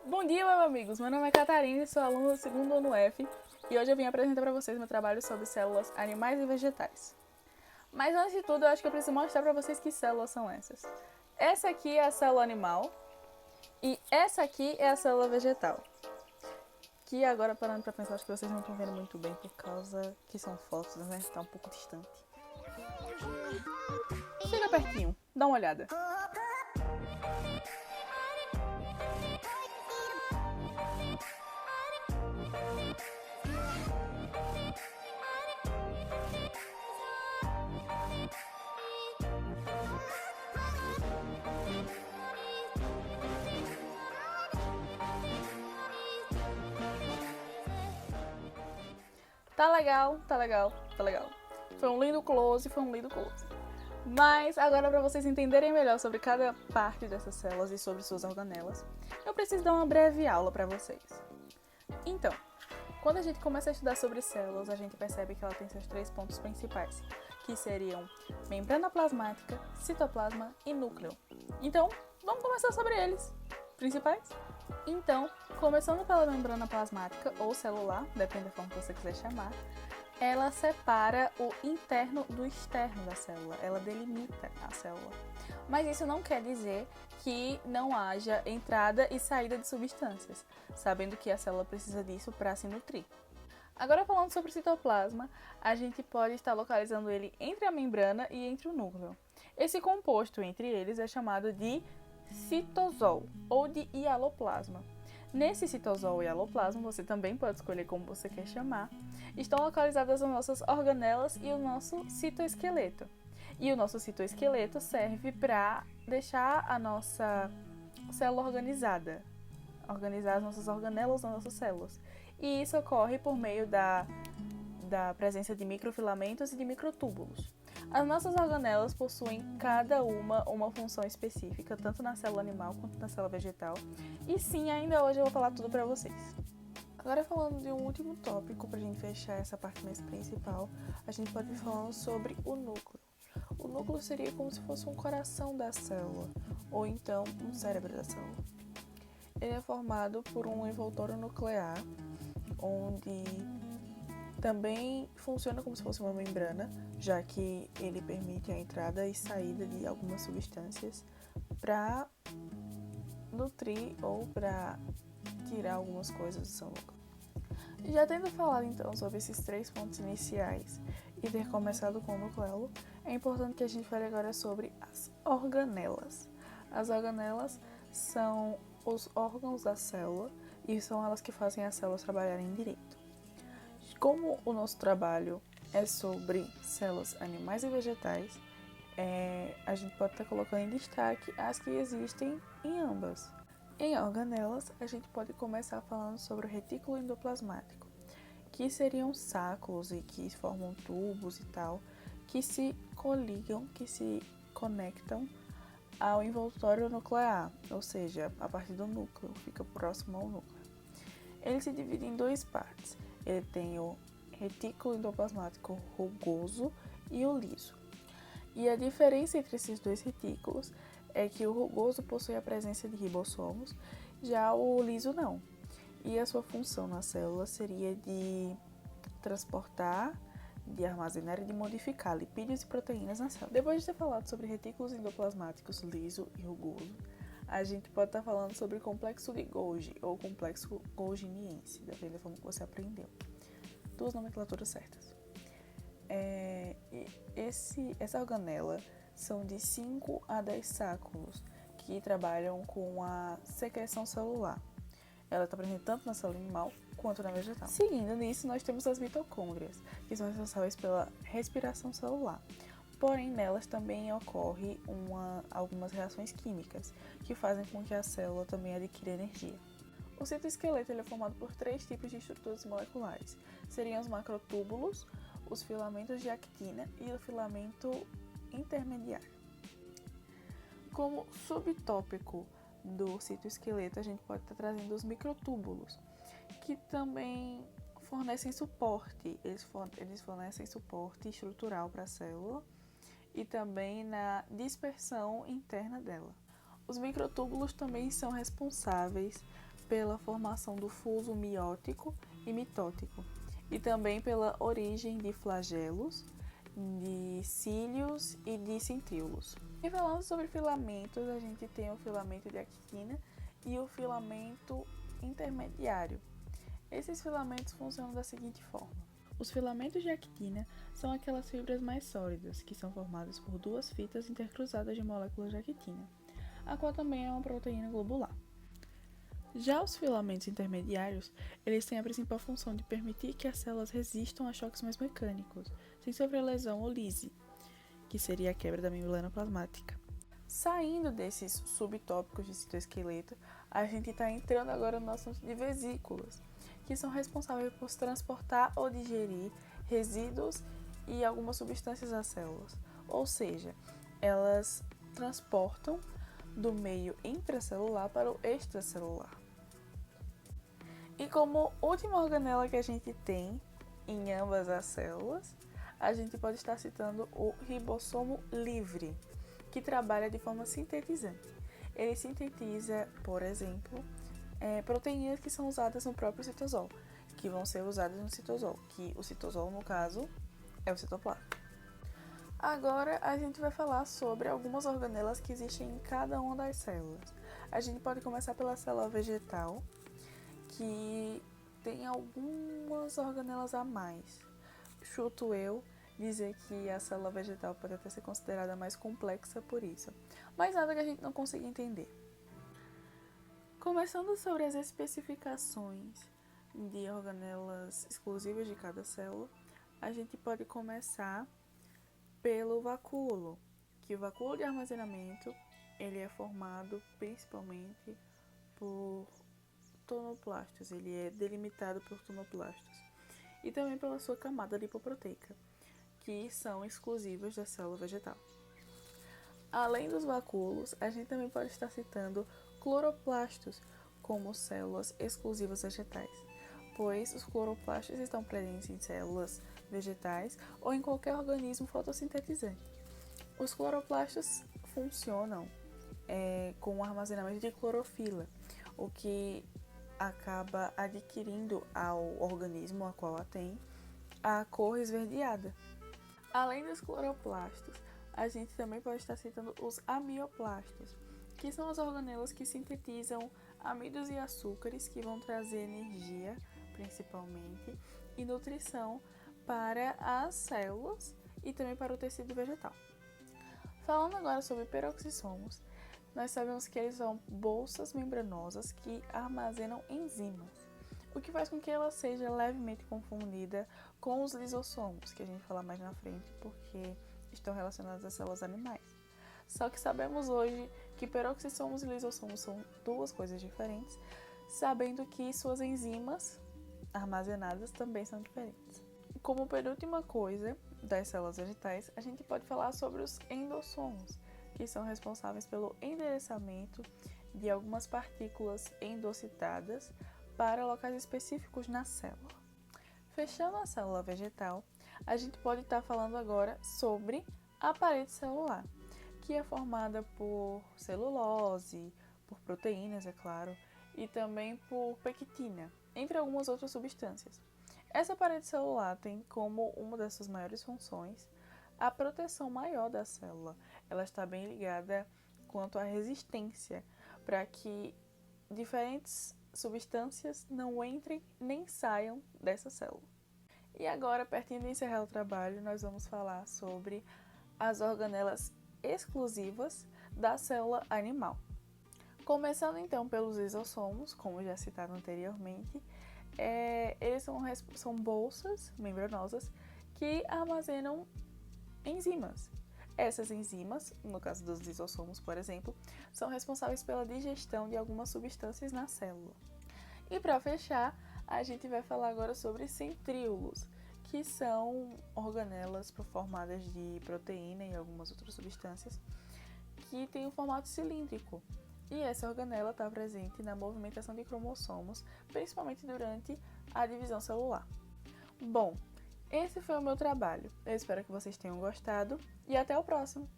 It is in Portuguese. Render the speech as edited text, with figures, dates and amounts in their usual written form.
Bom dia, meus amigos! Meu nome é Catarina e sou aluna do segundo ano F e hoje eu vim apresentar para vocês meu trabalho sobre células animais e vegetais. Mas antes de tudo, eu acho que eu preciso mostrar para vocês que células são essas. Essa aqui é a célula animal e essa aqui é a célula vegetal. Que agora, parando para pensar, acho que vocês não estão vendo muito bem por causa que são fotos, né? Está um pouco distante. Chega pertinho, dá uma olhada. Tá legal, tá legal, tá legal. Foi um lindo close, foi um lindo close. Mas agora, para vocês entenderem melhor sobre cada parte dessas células e sobre suas organelas, eu preciso dar uma breve aula para vocês. Então, quando a gente começa a estudar sobre células, a gente percebe que ela tem seus 3 pontos principais, que seriam membrana plasmática, citoplasma e núcleo. Então, vamos começar sobre eles. Principais? Então, começando pela membrana plasmática ou celular, depende da forma que você quiser chamar, ela separa o interno do externo da célula, ela delimita a célula. Mas isso não quer dizer que não haja entrada e saída de substâncias, sabendo que a célula precisa disso para se nutrir. Agora, falando sobre o citoplasma, a gente pode estar localizando ele entre a membrana e entre o núcleo. Esse composto entre eles é chamado de citosol ou de hialoplasma. Nesse citosol e hialoplasma, você também pode escolher como você quer chamar, estão localizadas as nossas organelas e o nosso citoesqueleto. E o nosso citoesqueleto serve para deixar a nossa célula organizar as nossas organelas nas nossas células. E isso ocorre por meio da presença de microfilamentos e de microtúbulos. As nossas organelas possuem cada uma função específica, tanto na célula animal quanto na célula vegetal. E sim, ainda hoje eu vou falar tudo para vocês. Agora, falando de um último tópico, para a gente fechar essa parte mais principal, a gente pode ir falando sobre o núcleo. O núcleo seria como se fosse um coração da célula, ou então um cérebro da célula. Ele é formado por um envoltório nuclear, onde também funciona como se fosse uma membrana, já que ele permite a entrada e saída de algumas substâncias para nutrir ou para tirar algumas coisas do seu núcleo. Já tendo falado então sobre esses 3 pontos iniciais e ter começado com o nucleolo, é importante que a gente fale agora sobre as organelas. As organelas são os órgãos da célula e são elas que fazem as células trabalharem direito. Como o nosso trabalho é sobre células animais e vegetais, a gente pode estar colocando em destaque as que existem em ambas. Em organelas, a gente pode começar falando sobre o retículo endoplasmático, que seriam sacos e que formam tubos e tal, que se coligam, que se conectam ao envoltório nuclear, ou seja, a partir do núcleo, fica próximo ao núcleo. Ele se divide em 2 partes. Ele tem o retículo endoplasmático rugoso e o liso. E a diferença entre esses 2 retículos é que o rugoso possui a presença de ribossomos, já o liso não. E a sua função na célula seria de transportar, de armazenar e de modificar lipídios e proteínas na célula. Depois de ter falado sobre retículos endoplasmáticos liso e rugoso, a gente pode estar falando sobre o complexo de Golgi ou complexo golginiense, depende da forma que você aprendeu. 2 nomenclaturas certas. Essa organela são de 5 a 10 sáculos que trabalham com a secreção celular. Ela está presente tanto na célula animal quanto na vegetal. Seguindo nisso, nós temos as mitocôndrias, que são responsáveis pela respiração celular. Porém, nelas também ocorrem algumas reações químicas, que fazem com que a célula também adquira energia. O citoesqueleto é formado por 3 tipos de estruturas moleculares. Seriam os macrotúbulos, os filamentos de actina e o filamento intermediário. Como subtópico do citoesqueleto, a gente pode estar trazendo os microtúbulos, que também fornecem suporte. Eles fornecem suporte estrutural para a célula e também na dispersão interna dela. Os microtúbulos também são responsáveis pela formação do fuso miótico e mitótico, e também pela origem de flagelos, de cílios e de centríolos. E falando sobre filamentos, a gente tem o filamento de actina e o filamento intermediário. Esses filamentos funcionam da seguinte forma. Os filamentos de actina são aquelas fibras mais sólidas, que são formadas por duas fitas intercruzadas de moléculas de actina, a qual também é uma proteína globular. Já os filamentos intermediários, eles têm a principal função de permitir que as células resistam a choques mais mecânicos, sem sofrer lesão ou lise, que seria a quebra da membrana plasmática. Saindo desses subtópicos de citoesqueleto, a gente está entrando agora no assunto de vesículas, que são responsáveis por transportar ou digerir resíduos e algumas substâncias às células, ou seja, elas transportam do meio intracelular para o extracelular. E como última organela que a gente tem em ambas as células, a gente pode estar citando o ribossomo livre, que trabalha de forma sintetizante. Ele sintetiza, por exemplo, proteínas que são usadas no próprio citosol, que vão ser usadas no citosol, que o citosol, no caso, é o citoplasma. Agora a gente vai falar sobre algumas organelas que existem em cada uma das células. A gente pode começar pela célula vegetal, que tem algumas organelas a mais. Chuto eu dizer que a célula vegetal pode até ser considerada mais complexa por isso, mas nada que a gente não consiga entender. Começando sobre as especificações de organelas exclusivas de cada célula, a gente pode começar pelo vacúolo, que o vacúolo de armazenamento ele é formado principalmente por tonoplastos, ele é delimitado por tonoplastos, e também pela sua camada lipoproteica, que são exclusivas da célula vegetal. Além dos vacúolos, a gente também pode estar citando cloroplastos como células exclusivas vegetais, pois os cloroplastos estão presentes em células vegetais ou em qualquer organismo fotossintetizante. Os cloroplastos funcionam com o armazenamento de clorofila, o que acaba adquirindo ao organismo a qual a tem a cor esverdeada. Além dos cloroplastos, a gente também pode estar citando os amioplastos, que são as organelas que sintetizam amidos e açúcares que vão trazer energia, principalmente, e nutrição para as células e também para o tecido vegetal. Falando agora sobre peroxissomos, nós sabemos que eles são bolsas membranosas que armazenam enzimas, o que faz com que ela seja levemente confundida com os lisossomos, que a gente fala mais na frente, porque estão relacionados às células animais. Só que sabemos hoje que peroxissomos e lisossomos são duas coisas diferentes, sabendo que suas enzimas armazenadas também são diferentes. Como penúltima coisa das células vegetais, a gente pode falar sobre os endossomos, que são responsáveis pelo endereçamento de algumas partículas endocitadas para locais específicos na célula. Fechando a célula vegetal, a gente pode estar falando agora sobre a parede celular, que é formada por celulose, por proteínas, é claro, e também por pectina, entre algumas outras substâncias. Essa parede celular tem como uma das suas maiores funções a proteção maior da célula. Ela está bem ligada quanto à resistência, para que diferentes substâncias não entrem nem saiam dessa célula. E agora, pertinho de encerrar o trabalho, nós vamos falar sobre as organelas exclusivas da célula animal. Começando então pelos lisossomos, como já citado anteriormente, eles são bolsas membranosas que armazenam enzimas. Essas enzimas, no caso dos lisossomos, por exemplo, são responsáveis pela digestão de algumas substâncias na célula. E para fechar, a gente vai falar agora sobre centríolos, que são organelas formadas de proteína e algumas outras substâncias que têm um formato cilíndrico. E essa organela está presente na movimentação de cromossomos, principalmente durante a divisão celular. Bom, esse foi o meu trabalho. Eu espero que vocês tenham gostado e até o próximo!